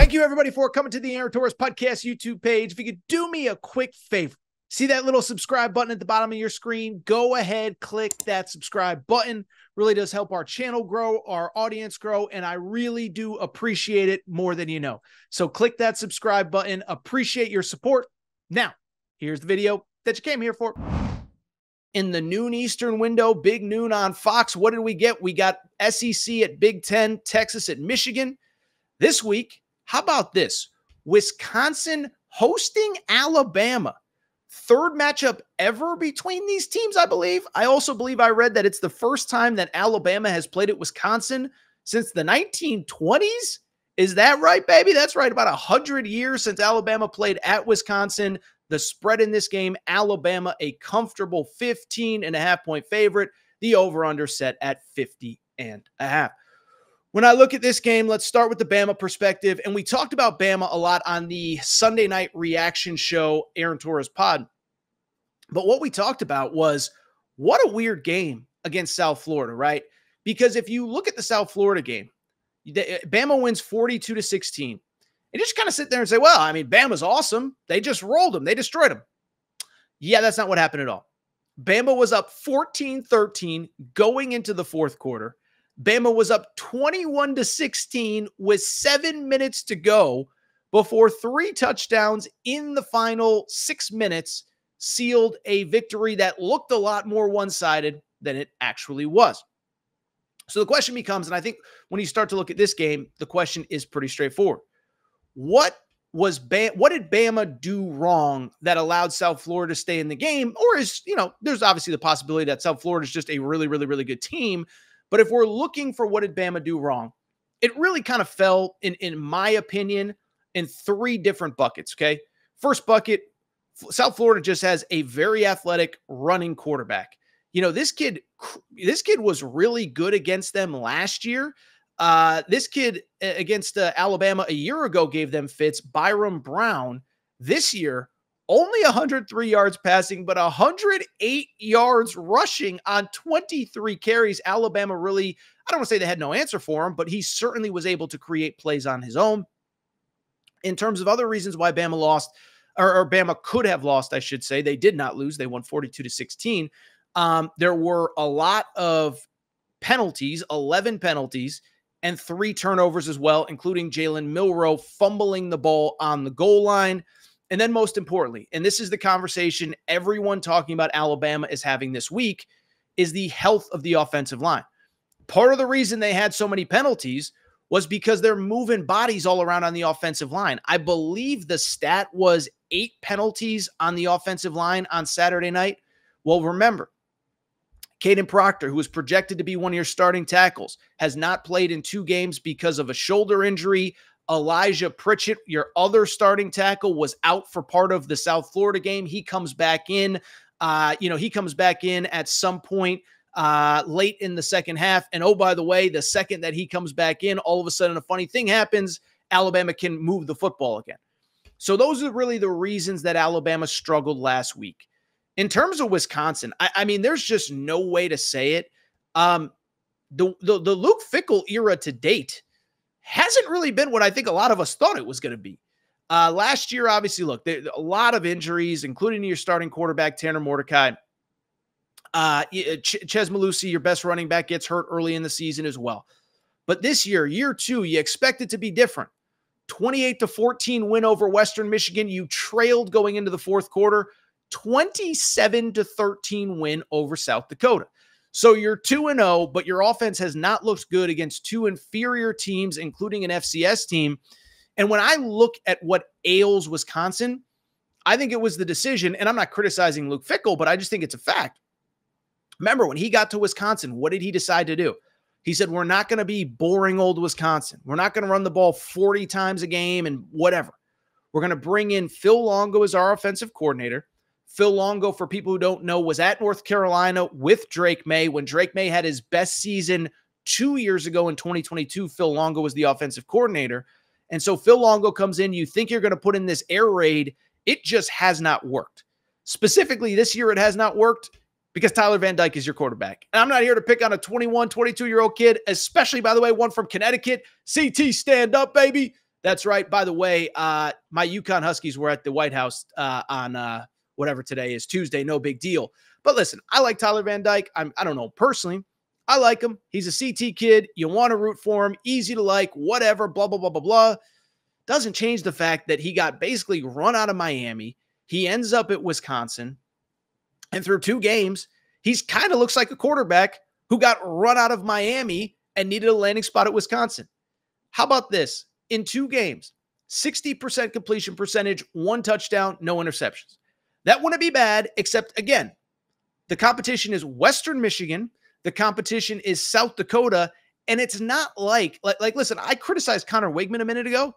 Thank you, everybody, for coming to the Aaron Torres Podcast YouTube page. If you could do me a quick favor, see that little subscribe button at the bottom of your screen? Go ahead, click that subscribe button. Really does help our channel grow, our audience grow, and I really do appreciate it more than you know. So click that subscribe button. Appreciate your support. Now, here's the video that you came here for. In the noon Eastern window, big noon on Fox, what did we get? We got SEC at Big Ten, Texas at Michigan. This week, how about this? Wisconsin hosting Alabama. Third matchup ever between these teams, I believe. I also believe I read that it's the first time that Alabama has played at Wisconsin since the 1920s. Is that right, baby? That's right. About 100 years since Alabama played at Wisconsin. The spread in this game, Alabama, a comfortable 15.5-point favorite. The over-under set at 50.5. When I look at this game, let's start with the Bama perspective. And we talked about Bama a lot on the Sunday night reaction show, Aaron Torres Pod. But what we talked about was what a weird game against South Florida, right? Because if you look at the South Florida game, Bama wins 42-16. And you just kind of sit there and say, well, I mean, Bama's awesome. They just rolled them. They destroyed them. Yeah, that's not what happened at all. Bama was up 14-13 going into the fourth quarter. Bama was up 21-16 with 7 minutes to go before 3 touchdowns in the final 6 minutes sealed a victory that looked a lot more one-sided than it actually was. So the question becomes, and I think when you start to look at this game, the question is pretty straightforward. What did Bama do wrong that allowed South Florida to stay in the game? Or there's obviously the possibility that South Florida is just a really, really, really good team. But if we're looking for what did Bama do wrong, it really kind of fell, in my opinion, in 3 different buckets, okay? First bucket, South Florida just has a very athletic running quarterback. You know, this kid was really good against them last year. This kid against Alabama a year ago gave them fits. Byron Brown this year, only 103 yards passing, but 108 yards rushing on 23 carries. Alabama really, I don't want to say they had no answer for him, but he certainly was able to create plays on his own. In terms of other reasons why Bama lost, or Bama could have lost, I should say, they did not lose. They won 42-16. There were a lot of penalties, 11 penalties, and 3 turnovers as well, including Jalen Milroe fumbling the ball on the goal line. And then most importantly, and this is the conversation everyone talking about Alabama is having this week, is the health of the offensive line. Part of the reason they had so many penalties was because they're moving bodies all around on the offensive line. I believe the stat was 8 penalties on the offensive line on Saturday night. Well, remember, Caden Proctor, who was projected to be one of your starting tackles, has not played in 2 games because of a shoulder injury. Elijah Pritchett, your other starting tackle, was out for part of the South Florida game. He comes back in. He comes back in at some point late in the second half. And oh, by the way, the second that he comes back in, all of a sudden a funny thing happens. Alabama can move the football again. So those are really the reasons that Alabama struggled last week. In terms of Wisconsin, I mean, there's just no way to say it. The Luke Fickell era to date hasn't really been what I think a lot of us thought it was going to be. Last year, obviously, look, there a lot of injuries, including your starting quarterback, Tanner Mordecai. Ches Malusi, your best running back, gets hurt early in the season as well. But this year 2, you expect it to be different. 28-14 win over Western Michigan. You trailed going into the fourth quarter. 27-13 win over South Dakota. So you're 2-0, but your offense has not looked good against 2 inferior teams, including an FCS team. And when I look at what ails Wisconsin, I think it was the decision, and I'm not criticizing Luke Fickell, but I just think it's a fact. Remember, when he got to Wisconsin, what did he decide to do? He said, we're not going to be boring old Wisconsin. We're not going to run the ball 40 times a game and whatever. We're going to bring in Phil Longo as our offensive coordinator. Phil Longo, for people who don't know, was at North Carolina with Drake May. When Drake May had his best season 2 years ago in 2022, Phil Longo was the offensive coordinator. And so Phil Longo comes in. You think you're going to put in this air raid. It just has not worked. Specifically this year, it has not worked because Tyler Van Dyke is your quarterback. And I'm not here to pick on a 21, 22-year-old kid, especially, by the way, one from Connecticut. CT, stand up, baby. That's right. By the way, my Yukon Huskies were at the White House on whatever today is, Tuesday. No big deal. But listen, I like Tyler Van Dyke. I don't know personally. I like him. He's a CT kid. You want to root for him. Easy to like, whatever, blah, blah, blah, blah, blah. Doesn't change the fact that he got basically run out of Miami. He ends up at Wisconsin. And through 2 games, he's kind of looks like a quarterback who got run out of Miami and needed a landing spot at Wisconsin. How about this? In 2 games, 60% completion percentage, 1 touchdown, no interceptions. That wouldn't be bad, except, again, the competition is Western Michigan. The competition is South Dakota. And it's not like listen, I criticized Connor Wigman a minute ago.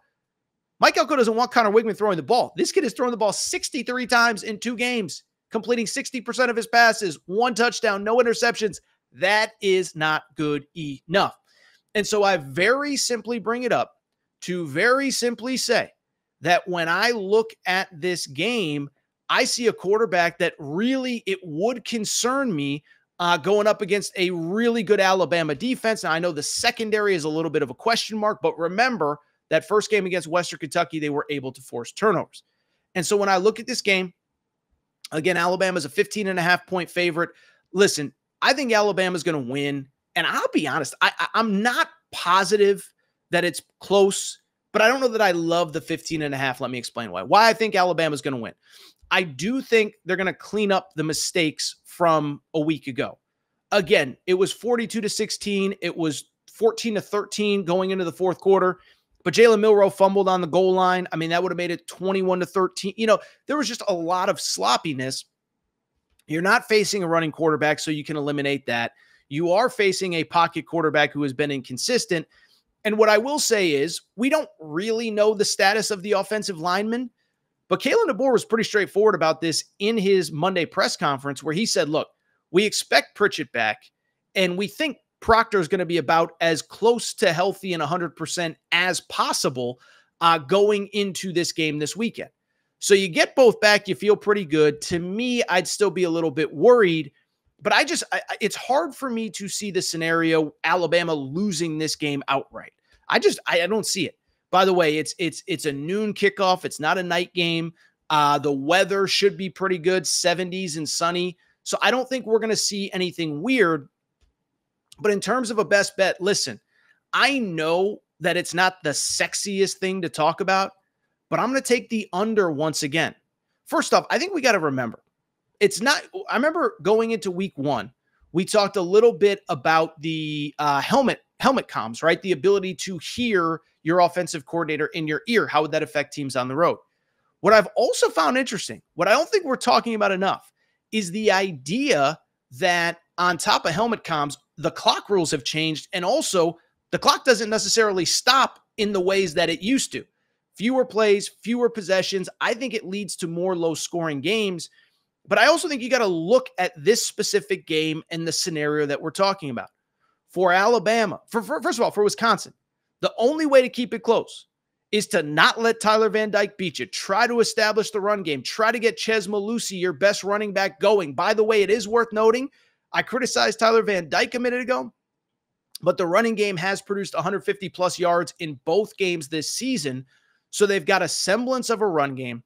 Mike Elko doesn't want Connor Wigman throwing the ball. This kid has thrown the ball 63 times in 2 games, completing 60% of his passes, 1 touchdown, no interceptions. That is not good enough. And so I very simply bring it up to very simply say that when I look at this game, I see a quarterback that really, it would concern me going up against a really good Alabama defense. Now, I know the secondary is a little bit of a question mark, but remember that first game against Western Kentucky, they were able to force turnovers. And so when I look at this game, again, Alabama's a 15.5-point favorite. Listen, I think Alabama's going to win. And I'll be honest, I'm not positive that it's close, but I don't know that I love the 15.5. Let me explain why. Why I think Alabama's going to win. I do think they're going to clean up the mistakes from a week ago. Again, it was 42-16. It was 14-13 going into the fourth quarter. But Jalen Milroe fumbled on the goal line. I mean, that would have made it 21-13. You know, there was just a lot of sloppiness. You're not facing a running quarterback, so you can eliminate that. You are facing a pocket quarterback who has been inconsistent. And what I will say is we don't really know the status of the offensive lineman, but Kalen DeBoer was pretty straightforward about this in his Monday press conference where he said, look, we expect Pritchett back, and we think Proctor is going to be about as close to healthy and 100% as possible going into this game this weekend. So you get both back, you feel pretty good. To me, I'd still be a little bit worried, but it's hard for me to see the scenario Alabama losing this game outright. I don't see it. By the way, it's a noon kickoff. It's not a night game. The weather should be pretty good, 70s and sunny. So I don't think we're going to see anything weird. But in terms of a best bet, listen, I know that it's not the sexiest thing to talk about, but I'm going to take the under once again. First off, I think we got to remember, I remember going into week 1, we talked a little bit about the helmet comms, right? The ability to hear your offensive coordinator in your ear. How would that affect teams on the road? What I've also found interesting, what I don't think we're talking about enough, is the idea that on top of helmet comms, the clock rules have changed. And also the clock doesn't necessarily stop in the ways that it used to. Fewer plays, fewer possessions. I think it leads to more low scoring games. But I also think you got to look at this specific game and the scenario that we're talking about. For Alabama, first of all, for Wisconsin, the only way to keep it close is to not let Tyler Van Dyke beat you. Try to establish the run game. Try to get Ches Malusi, your best running back, going. By the way, it is worth noting, I criticized Tyler Van Dyke a minute ago, but the running game has produced 150-plus yards in both games this season, so they've got a semblance of a run game.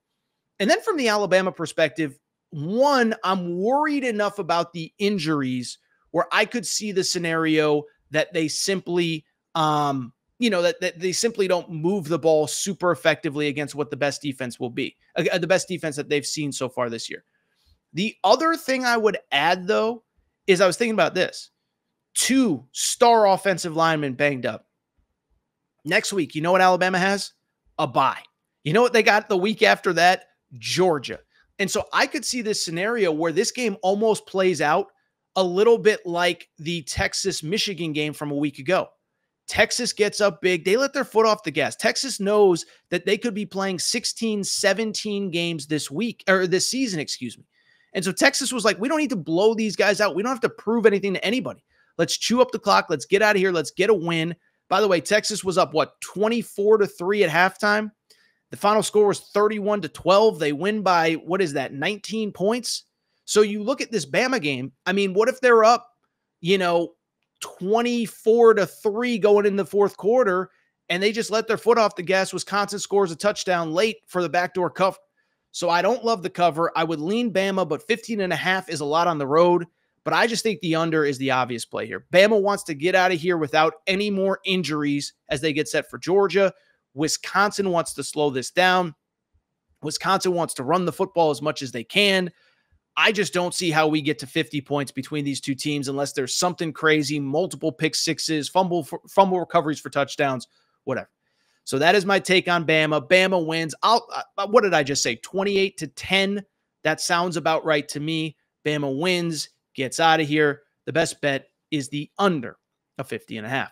And then from the Alabama perspective, one, I'm worried enough about the injuries where I could see the scenario that they simply that they simply don't move the ball super effectively against what the best defense will be, the best defense that they've seen so far this year. The other thing I would add, though, is I was thinking about this. 2 star offensive linemen banged up. Next week, you know what Alabama has? A bye. You know what they got the week after that? Georgia. And so I could see this scenario where this game almost plays out a little bit like the Texas-Michigan game from a week ago. Texas gets up big. They let their foot off the gas. Texas knows that they could be playing 16, 17 games this season, excuse me. And so Texas was like, we don't need to blow these guys out. We don't have to prove anything to anybody. Let's chew up the clock. Let's get out of here. Let's get a win. By the way, Texas was up, 24-3 at halftime. The final score was 31-12. They win by, 19 points? So you look at this Bama game. I mean, what if they're up, 24-3 going in the fourth quarter, and they just let their foot off the gas. Wisconsin scores a touchdown late for the backdoor cover. So I don't love the cover. I would lean Bama, but 15.5 is a lot on the road. But I just think the under is the obvious play here. Bama wants to get out of here without any more injuries as they get set for Georgia. Wisconsin wants to slow this down. Wisconsin wants to run the football as much as they can. I just don't see how we get to 50 points between these two teams unless there's something crazy, multiple pick sixes, fumble recoveries for touchdowns, whatever. So that is my take on Bama. Bama wins. What did I just say? 28-10. That sounds about right to me. Bama wins, gets out of here. The best bet is the under of 50.5.